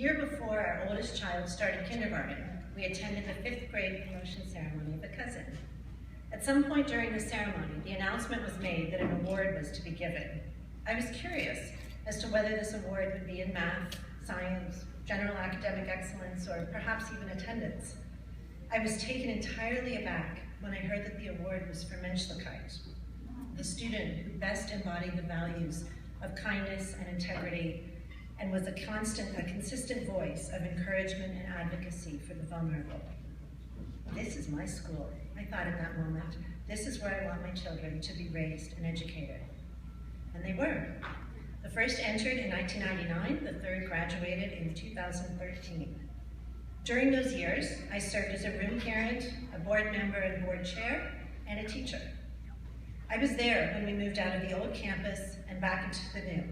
year before our oldest child started kindergarten, we attended the 5th grade promotion ceremony of a cousin. At some point during the ceremony, the announcement was made that an award was to be given. I was curious as to whether this award would be in math, science, general academic excellence, or perhaps even attendance. I was taken entirely aback when I heard that the award was for Menschlichkeit, the student who best embodied the values of kindness and integrity and was a consistent voice of encouragement and advocacy for the vulnerable. This is my school, I thought at that moment. This is where I want my children to be raised and educated. And they were. The first entered in 1999, the third graduated in 2013. During those years, I served as a room parent, a board member and board chair, and a teacher. I was there when we moved out of the old campus and back into the new.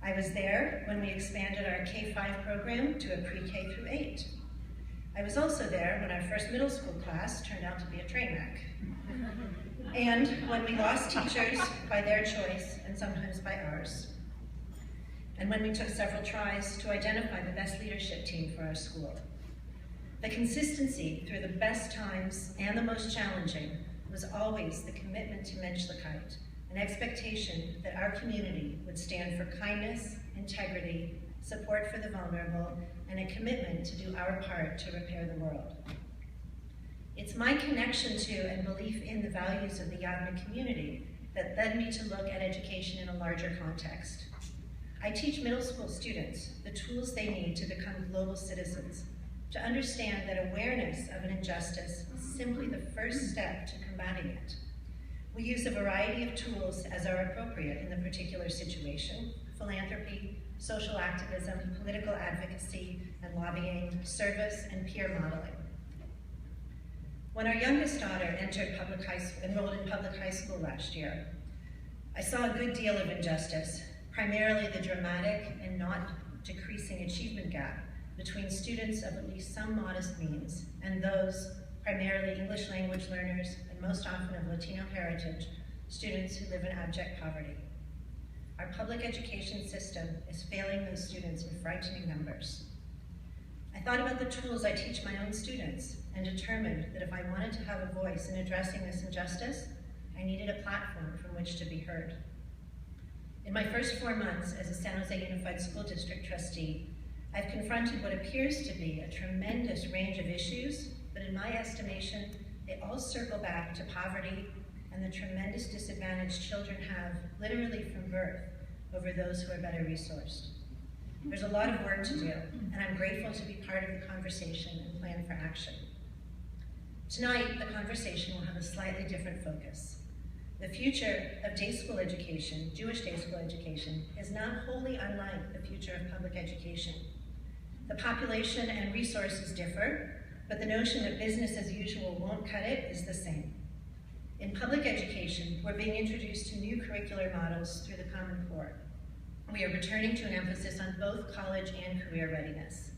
I was there when we expanded our K-5 program to a pre-K through 8. I was also there when our first middle school class turned out to be a train wreck. And when we lost teachers by their choice and sometimes by ours. And when we took several tries to identify the best leadership team for our school. The consistency through the best times and the most challenging was always the commitment to Menschlichkeit, an expectation that our community would stand for kindness, integrity, support for the vulnerable, and a commitment to do our part to repair the world. It's my connection to and belief in the values of the Yavne community that led me to look at education in a larger context. I teach middle school students the tools they need to become global citizens, to understand that awareness of an injustice is simply the first step to combating it. We use a variety of tools as are appropriate in the particular situation: philanthropy, social activism, political advocacy and lobbying, service, and peer modeling. When our youngest daughter enrolled in public high school last year, I saw a good deal of injustice, primarily the dramatic and not decreasing achievement gap between students of at least some modest means and those, primarily English language learners and most often of Latino heritage, students who live in abject poverty. Our public education system is failing those students in frightening numbers. I thought about the tools I teach my own students and determined that if I wanted to have a voice in addressing this injustice, I needed a platform from which to be heard. In my first 4 months as a San Jose Unified School District trustee, I've confronted what appears to be a tremendous range of issues, but in my estimation, they all circle back to poverty and the tremendous disadvantage children have, literally from birth, over those who are better resourced. There's a lot of work to do, and I'm grateful to be part of the conversation and plan for action. Tonight, the conversation will have a slightly different focus. The future of day school education, Jewish day school education, is not wholly unlike the future of public education. The population and resources differ, but the notion that business as usual won't cut it is the same. In public education, we're being introduced to new curricular models through the Common Core. We are returning to an emphasis on both college and career readiness.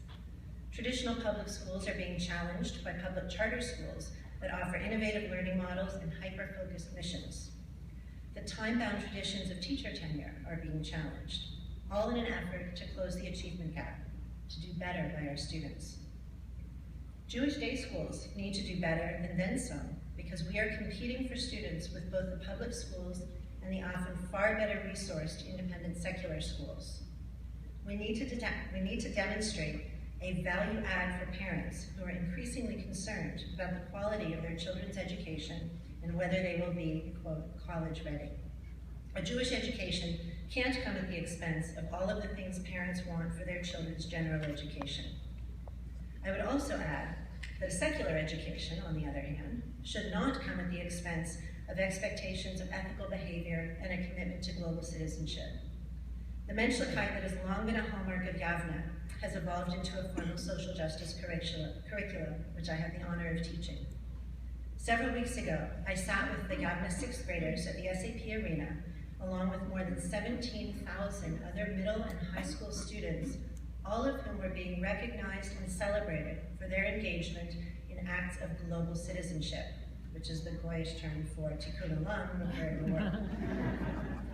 Traditional public schools are being challenged by public charter schools that offer innovative learning models and hyper-focused missions. The time-bound traditions of teacher tenure are being challenged, all in an effort to close the achievement gap, to do better by our students. Jewish day schools need to do better and then some, because we are competing for students with both the public schools and the often far better resourced independent secular schools. We need to demonstrate a value add for parents who are increasingly concerned about the quality of their children's education and whether they will be, quote, college ready. A Jewish education can't come at the expense of all of the things parents want for their children's general education. I would also add that a secular education, on the other hand, should not come at the expense of expectations of ethical behavior and a commitment to global citizenship. The Menschlichkeit that has long been a hallmark of Yavne has evolved into a formal social justice curriculum, which I have the honor of teaching. Several weeks ago, I sat with the Yavne 6th graders at the SAP Arena, along with more than 17,000 other middle and high school students, all of whom were being recognized and celebrated for their engagement in acts of global citizenship, which is the Goyish term for tikkun olam, repair the world.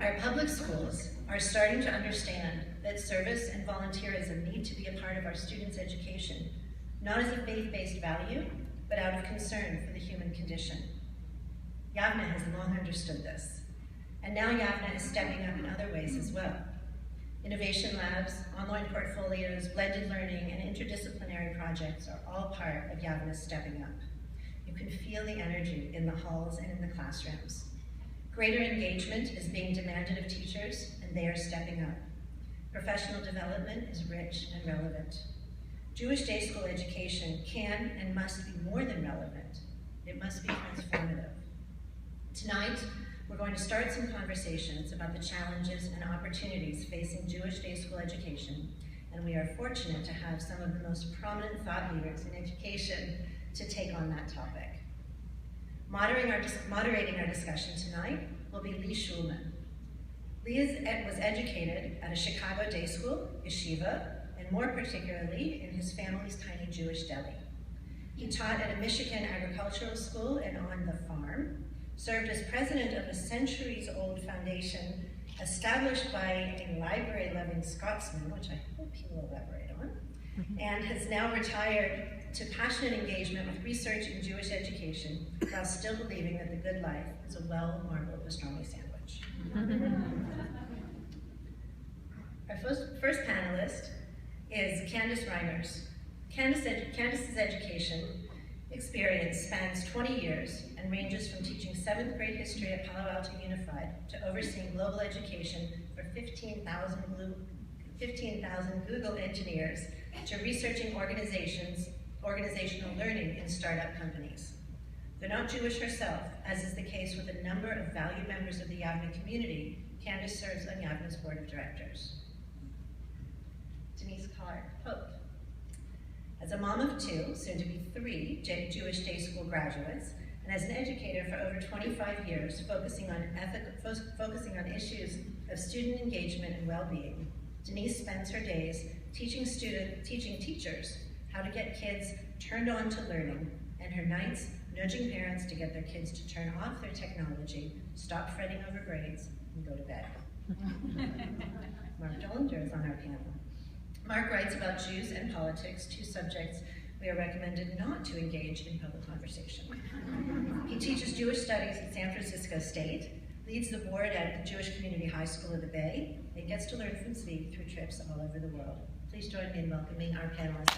Our public schools are starting to understand that service and volunteerism need to be a part of our students' education, not as a faith-based value, but out of concern for the human condition. Yavne has long understood this, and now Yavne is stepping up in other ways as well. Innovation labs, online portfolios, blended learning, and interdisciplinary projects are all part of Yavne's stepping up. You can feel the energy in the halls and in the classrooms. Greater engagement is being demanded of teachers, and they are stepping up. Professional development is rich and relevant. Jewish day school education can and must be more than relevant. It must be transformative. Tonight, we're going to start some conversations about the challenges and opportunities facing Jewish day school education, and we are fortunate to have some of the most prominent thought leaders in education to take on that topic. Moderating our discussion tonight will be Lee Schulman. Lee was educated at a Chicago day school, yeshiva, and more particularly in his family's tiny Jewish deli. He taught at a Michigan agricultural school and on the farm, served as president of a centuries-old foundation established by a library-loving Scotsman, which I hope he will elaborate on, and has now retired to passionate engagement with research in Jewish education while still believing that the good life is a well-marbled pastrami sandwich. Our first panelist is Candace Reimers. Candace's education experience spans 20 years and ranges from teaching 7th grade history at Palo Alto Unified to overseeing global education for 15,000 Google engineers to researching organizational learning in startup companies. Though not Jewish herself, as is the case with a number of valued members of the Yavne community, Candace serves on Yavne's board of directors. Denise Clark-Pope. As a mom of 2, soon to be 3, Jewish day school graduates, and as an educator for over 25 years, focusing on issues of student engagement and well-being, Denise spends her days teaching teachers how to get kids turned on to learning, and her nights nudging parents to get their kids to turn off their technology, stop fretting over grades, and go to bed. Mark Dollinger is on our panel. Mark writes about Jews and politics, 2 subjects we are recommended not to engage in public conversation. He teaches Jewish studies at San Francisco State, leads the board at the Jewish Community High School of the Bay, and gets to learn from Zvi through trips all over the world. Please join me in welcoming our panelists.